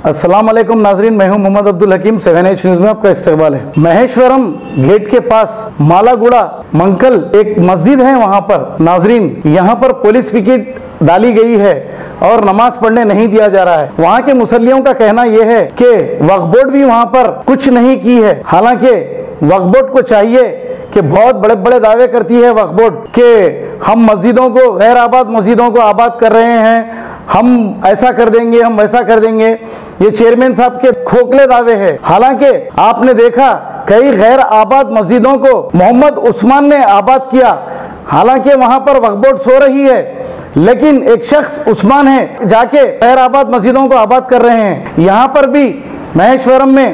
अस्सलाम वालेकुम नाजरीन, मैं हूं मोहम्मद अब्दुल हकीम। 7H न्यूज में आपका इस्तकबाल है। महेश्वरम गेट के पास मालागुड़ा मंकल एक मस्जिद है, वहां पर नाजरीन यहां पर पुलिस पिकेट डाली गई है और नमाज पढ़ने नहीं दिया जा रहा है। वहां के मुसल्लियों का कहना यह है कि वक्फ बोर्ड भी वहां पर कुछ नहीं की है। हालांकि वक्फ बोर्ड को चाहिए कि बहुत बड़े बड़े दावे करती है वक्फ बोर्ड कि हम मस्जिदों को, गैर आबाद मस्जिदों को आबाद कर रहे हैं, हम ऐसा कर देंगे, हम वैसा कर देंगे। ये चेयरमैन साहब के खोखले दावे हैं। हालांकि आपने देखा कई गैर आबाद मस्जिदों को मोहम्मद उस्मान ने आबाद किया। हालांकि वहां पर वक्फ बोर्ड सो रही है, लेकिन एक शख्स उस्मान है जाके गैर आबाद मस्जिदों को आबाद कर रहे हैं। यहां पर भी महेश्वरम में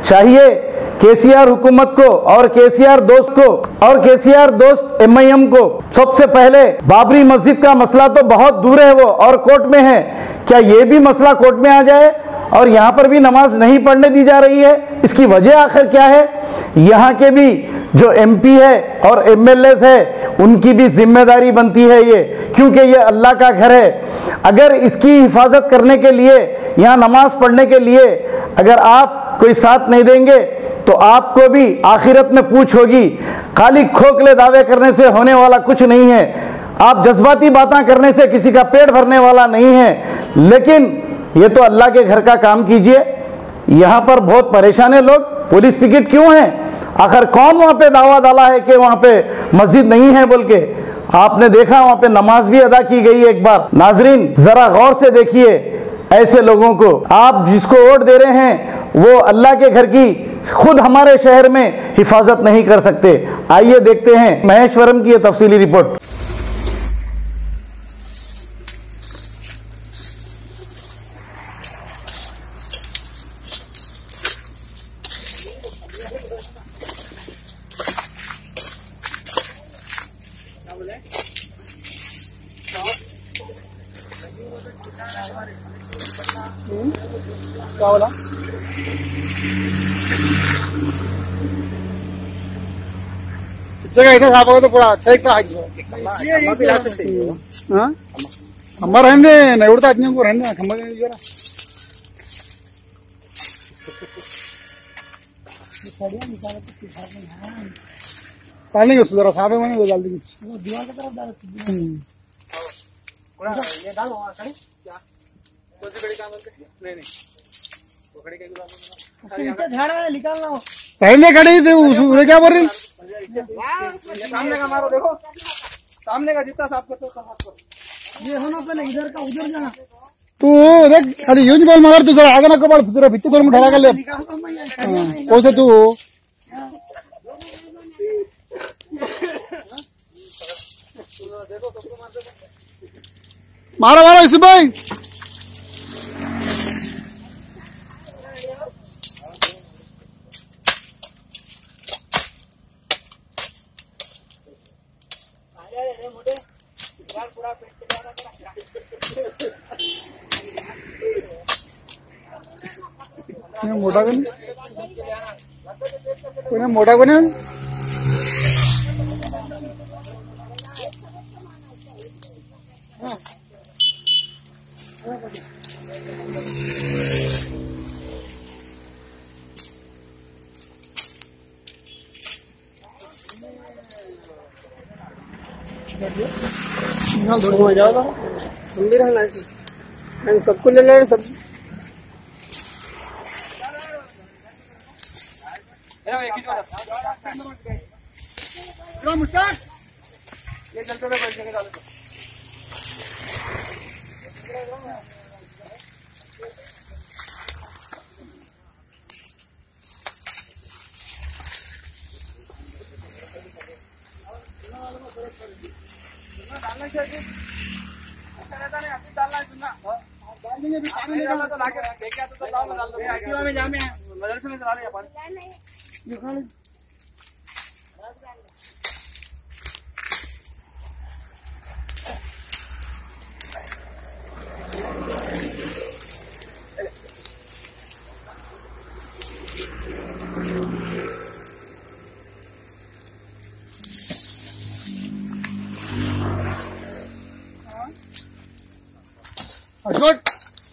चाहिए केसीआर हुकूमत को और केसीआर दोस्त को और केसीआर दोस्त MIM को सबसे पहले बाबरी मस्जिद का मसला तो बहुत दूर है वो और कोर्ट में है, क्या ये भी मसला कोर्ट में आ जाए और यहाँ पर भी नमाज नहीं पढ़ने दी जा रही है? इसकी वजह आखिर क्या है? यहाँ के भी जो MP है और MLAs है उनकी भी जिम्मेदारी बनती है ये, क्योंकि ये अल्लाह का घर है। अगर इसकी हिफाजत करने के लिए, यहाँ नमाज पढ़ने के लिए अगर आप कोई साथ नहीं देंगे तो आपको भी आखिरत में पूछ होगी। खाली खोखले दावे करने से होने वाला कुछ नहीं है। आप जज्बाती बातें करने से किसी का पेट भरने वाला नहीं है, लेकिन ये तो अल्लाह के घर का काम कीजिए। यहाँ पर बहुत परेशान है लोग। पुलिस पिकेट क्यों है? आखिर कौन वहाँ पे दावा डाला है कि वहाँ पे मस्जिद नहीं है बोल के? आपने देखा वहाँ पे नमाज भी अदा की गई एक बार। नाजरीन जरा गौर से देखिए ऐसे लोगों को। आप जिसको वोट दे रहे हैं वो अल्लाह के घर की खुद हमारे शहर में हिफाजत नहीं कर सकते। आइए देखते हैं महेश्वरम की ये तफसीली रिपोर्ट। क्या बोला? जगह ऐसा साफ होगा तो पूरा अच्छा एक खम्बा रहने नहीं उड़ता आदमी को रहने खम्बा जरा पानी को जरा साफ है वो डाल देंगे दीवार की तरफ डाल ये डाल क्या कौन सी बड़ी काम नहीं वो खड़ी के झाड़ा है निकालना हो पहले खड़ी थी उन्हें क्या बोल रही? सामने का मारो, देखो सामने का जितना साफ करते हो साफ करो। ये होना पहले इधर का उधर जाना। तू देख खाली यूज बॉल मगर तू जरा आगे ना कबाड़ तेरा पीछे तो ठहरा कर ले कौन तू मारो मारो इस भाई मोटा को नहीं मोटा को नहीं हो जाओ हम भी रहना सबको ले ले सब ये चलते मदरसे में चला अपन अशोक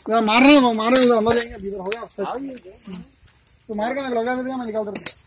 मार रहे हैं, मारे अंदर जाएंगे, भीतर हो गया तो मार के मैं लगा देगा, मैं निकाल दूंगा।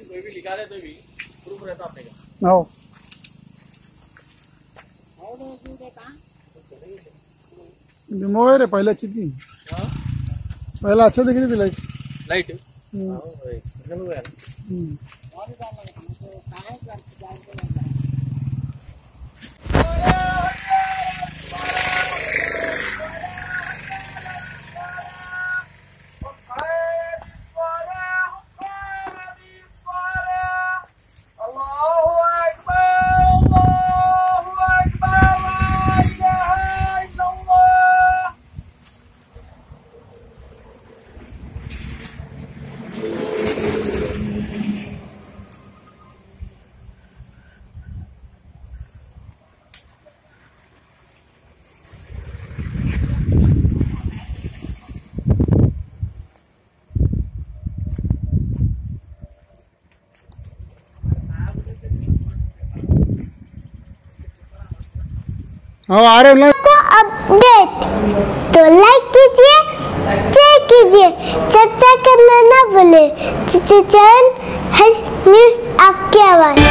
कोई भी निकाले तो भी प्रूफ रहता अपने का। मोबाइल है पहले अच्छी थी, पहला अच्छा दिख रही थी लाइट। हाँ आ रहे हैं को अपडेट तो लाइक कीजिए, शेयर कीजिए, चर्चा करना ना भूले। चैनल न्यूज़ आपकी आवाज़।